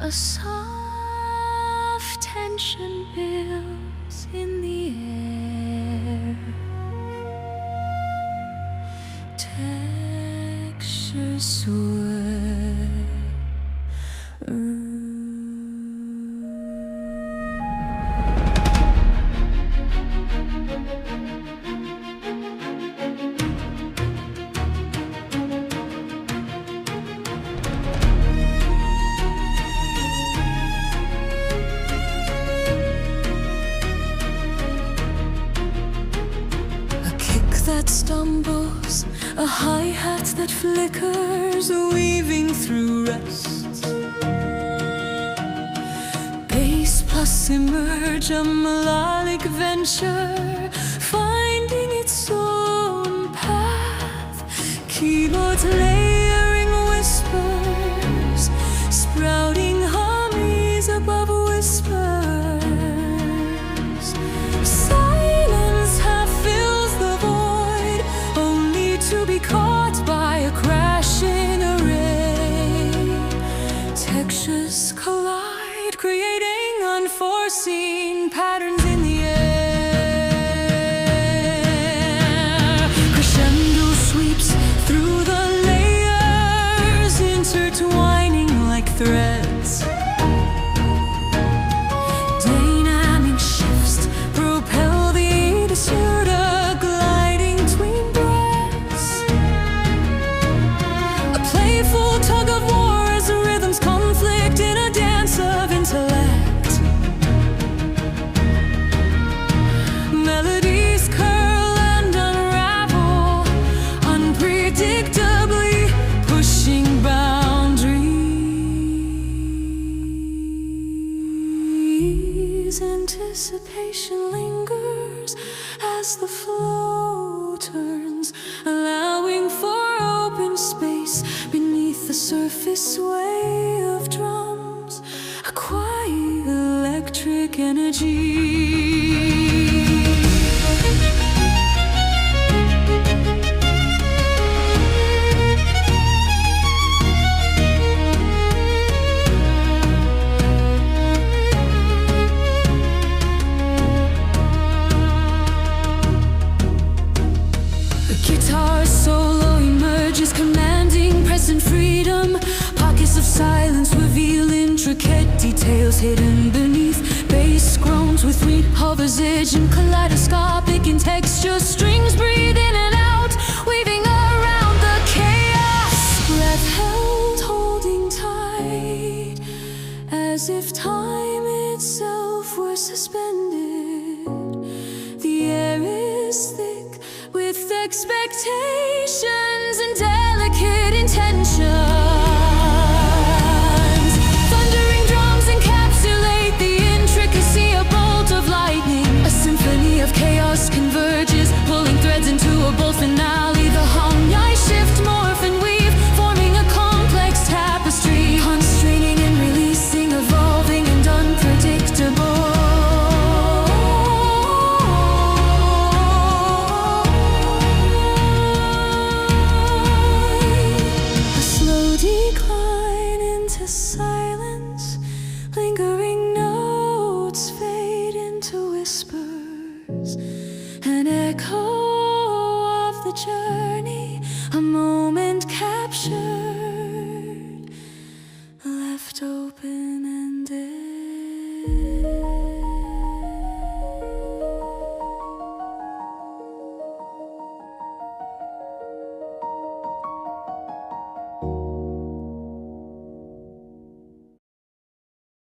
A soft tension builds in the air. Textures sway. That stumbles, a hi-hat that flickers, weaving through rest. Bass plus emerge, a melodic venture, finding its own path. Keyboards layering whispers, sprouting harmonies above whispers. Silence half fills the void, only to be caught by a crashing array. Textures collide, creating unforeseen patterns in the air. Crescendo sweeps through the layers, intertwining like threads. Dynamic shifts propel the pseudo gliding between breaths. A playful tug of war as the rhythms conflict in a dance of intellect. Melodies curl and unravel, unpredictably pushing boundaries. Anticipation lingers as the flow turns, allowing for open space beneath the surface sway of drums, a quiet electric energy. Guitar solo emerges, commanding present freedom. Pockets of silence reveal intricate details hidden beneath. Bass groans with sweet hovers edge and kaleidoscopic in texture. Strings breathe in and out, weaving around the chaos. Breath held, holding tight, as if time itself were suspended. The air is thick with expectation.